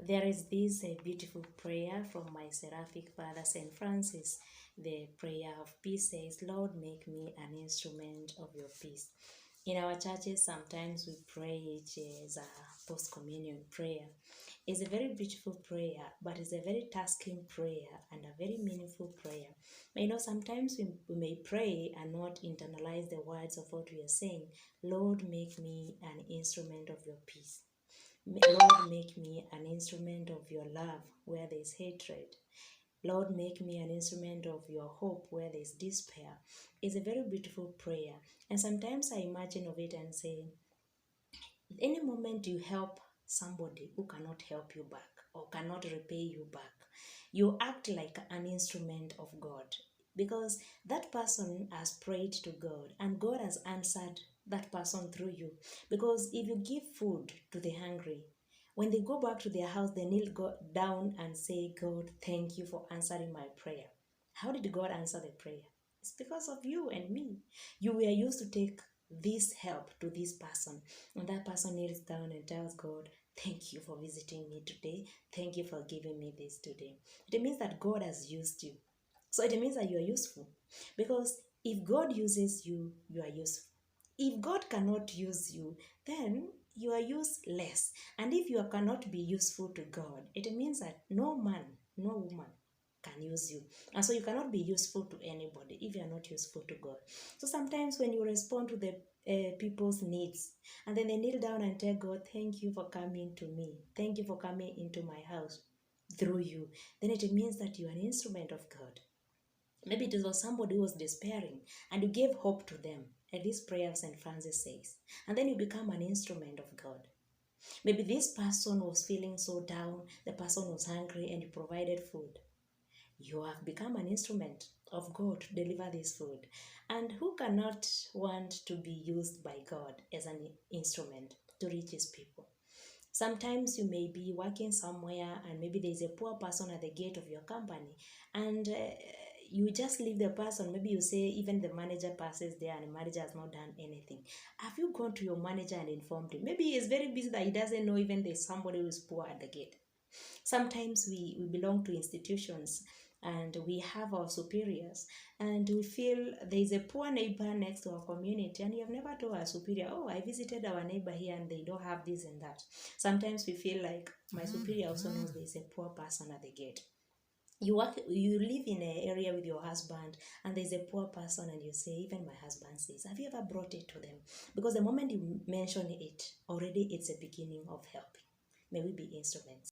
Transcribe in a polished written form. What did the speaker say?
There is this beautiful prayer from my seraphic father, St. Francis. The prayer of peace says, Lord, make me an instrument of your peace. In our churches, sometimes we pray it as a post communion prayer. It's a very beautiful prayer, but it's a very tasking prayer and a very meaningful prayer. Sometimes we may pray and not internalize the words of what we are saying. Lord, make me an instrument of your peace. Lord, make me an instrument of your love where there is hatred. Lord, make me an instrument of your hope where there is despair. It's a very beautiful prayer. And sometimes I imagine of it and say, any moment you help somebody who cannot help you back or cannot repay you back, you act like an instrument of God, because that person has prayed to God and God has answered that person through you. Because if you give food to the hungry, when they go back to their house, they kneel down and say, God, thank you for answering my prayer. How did God answer the prayer? It's because of you and me. You were used to take this help to this person, and that person kneels down and tells God, thank you for visiting me today. Thank you for giving me this today. It means that God has used you. So it means that you are useful. Because if God uses you, you are useful. If God cannot use you, then you are useless. And if you cannot be useful to God, it means that no man, no woman can use you. And so you cannot be useful to anybody if you are not useful to God. So sometimes when you respond to the people's needs, and then they kneel down and tell God, thank you for coming to me. Thank you for coming into my house through you. Then it means that you are an instrument of God. Maybe it was somebody who was despairing and you gave hope to them. And this prayer of St. Francis says. And then you become an instrument of God. Maybe this person was feeling so down, the person was hungry, and you provided food. You have become an instrument of God to deliver this food. And who cannot want to be used by God as an instrument to reach his people? Sometimes you may be working somewhere and maybe there's a poor person at the gate of your company, and you just leave the person. Maybe you say even the manager passes there and the manager has not done anything. Have you gone to your manager and informed him? Maybe he's very busy that he doesn't know even there's somebody who is poor at the gate. Sometimes we belong to institutions and we have our superiors, and we feel there is a poor neighbor next to our community, and you have never told our superior, oh, I visited our neighbor here and they don't have this and that. Sometimes we feel like my superior also knows there is a poor person at the gate. You live in an area with your husband and there's a poor person, and you say, even my husband says, have you ever brought it to them? Because the moment you mention it, already it's a beginning of helping. May we be instruments.